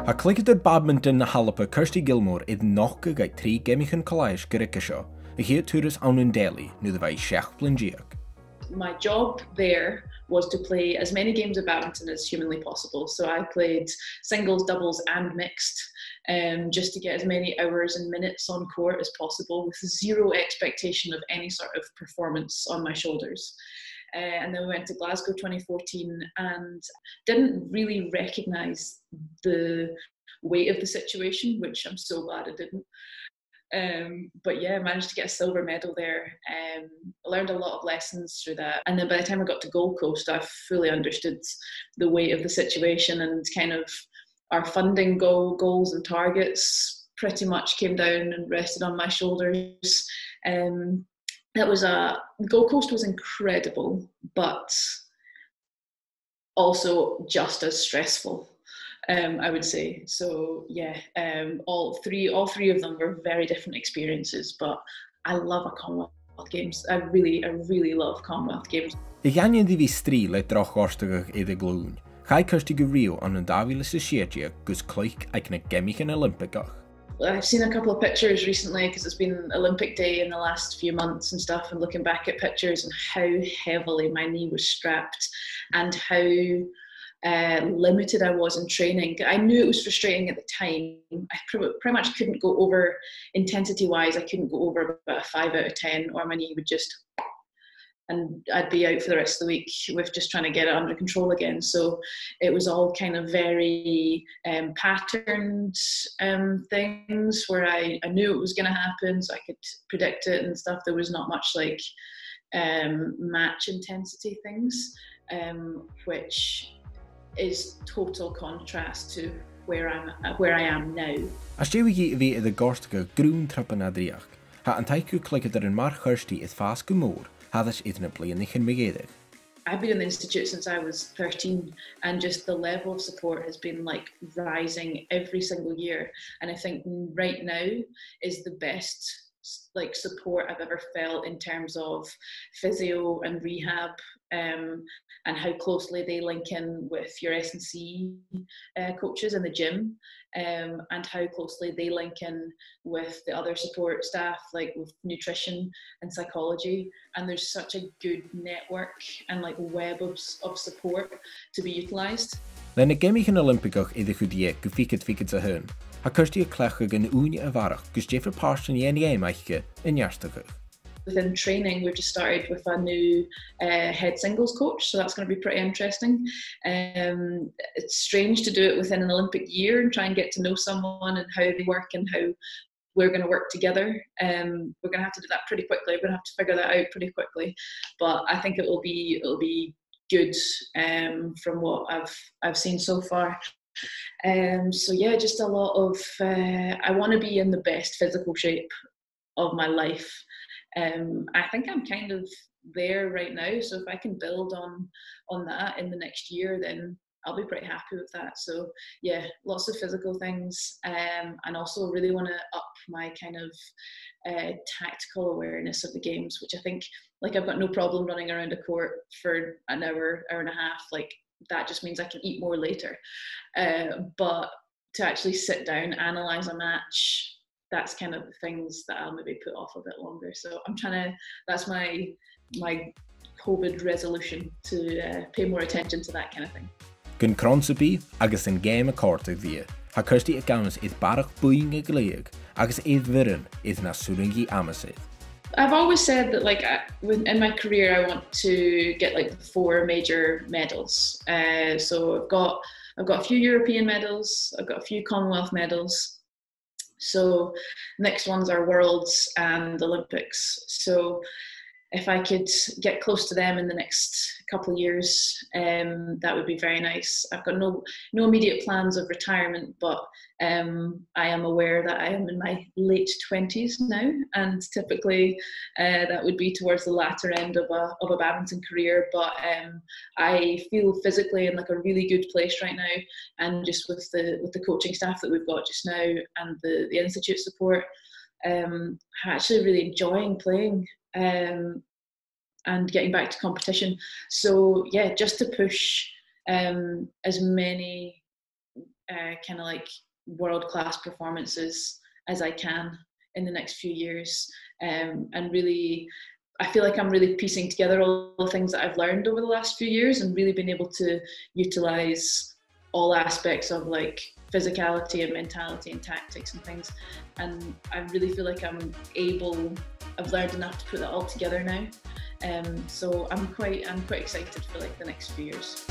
Ha cluichead badminton na ALBA Kirsty Gilmour iad nach go gaith trí Geamaichean Co-fhlaitheis Geamannan seo, a chéad túras ann Delhi nu bheith 6 bliain. My job there was to play as many games of badminton as humanly possible. So I played singles, doubles and mixed, just to get as many hours and minutes on court as possible with zero expectation of any sort of performance on my shoulders. And then we went to Glasgow 2014 and didn't really recognise the weight of the situation, which I'm so glad I didn't. But yeah, I managed to get a silver medal there. I learned a lot of lessons through that. And then by the time I got to Gold Coast, I fully understood the weight of the situation, and kind of our funding goals and targets pretty much came down and rested on my shoulders. Gold Coast was incredible, but also just as stressful. I would say. So yeah, all three of them were very different experiences, but I love a Commonwealth Games. I really love Commonwealth Games. I gceann di bhí strí le droch orstagach iad a glún. Chai Kirsty go Rio an 2016 gus cluich ag na Geamaichean Oilimpaigeach. I've seen a couple of pictures recently because it's been Olympic Day in the last few months and stuff, and looking back at pictures and how heavily my knee was strapped and how limited I was in training. I knew it was frustrating at the time. I pretty much couldn't go over, intensity wise, I couldn't go over about a 5 out of 10, or my knee would just, and I'd be out for the rest of the week with just trying to get it under control again. So it was all kind of very patterned things where I knew it was going to happen, so I could predict it and stuff. There was not much like match intensity things, which is total contrast to where I am now. As Stewie bhí iad a gorstacha grún trappan adriach, ha an taicu cluichead ar an mar Kirsty is fast go mór, hadas iad na blianaichin magéideach. I've been in the institute since I was 13, and just the level of support has been like rising every single year. And I think right now is the best like support I've ever felt in terms of physio and rehab, and how closely they link in with your S&C coaches in the gym, and how closely they link in with the other support staff, like with nutrition and psychology. And there's such a good network and like web of support to be utilised. Le na Geamaichean Oilimpaigeach iad a chudí go ficad a hyn, ha Kirsty a clecha gan úne a bharach gus Jeffrey Parson Geamaiche in Ciorstaidh. Within training, we've just started with a new head singles coach, so that's going to be pretty interesting. It's strange to do it within an Olympic year and try and get to know someone and how they work and how we're going to work together. We're going to have to do that pretty quickly. We're going to have to figure that out pretty quickly, but I think it'll be good from what I've seen so far. So yeah, just a lot of I want to be in the best physical shape of my life. I think I'm kind of there right now, so if I can build on that in the next year, then I'll be pretty happy with that. So yeah, lots of physical things, and also really want to up my kind of tactical awareness of the games, which I think, like, I've got no problem running around a court for an hour and a half, like that just means I can eat more later, but to actually sit down, analyse a match, that's kind of the things that I'll maybe put off a bit longer. So I'm trying to, that's my COVID resolution, to pay more attention to that kind of thing. Gun cronsabi agus an game corta via. Ha Kirsty a gamas is barach buing a gleig, agus eid virin is na suringi amasid. I've always said that, like, in my career, I want to get like 4 major medals. So I've got a few European medals, I've got a few Commonwealth medals. So next ones are Worlds and Olympics. So if I could get close to them in the next couple of years, that would be very nice. I've got no immediate plans of retirement, but I am aware that I am in my late 20s now, and typically that would be towards the latter end of a badminton career. But I feel physically in like a really good place right now, and just with the coaching staff that we've got just now and the institute support, I'm actually really enjoying playing. and getting back to competition. So yeah, just to push as many kind of like world-class performances as I can in the next few years, and really I feel like I'm really piecing together all the things that I've learned over the last few years and really been able to utilize all aspects of like physicality and mentality and tactics and things. And I really feel like I've learned enough to put that all together now. So I'm quite excited for like the next few years.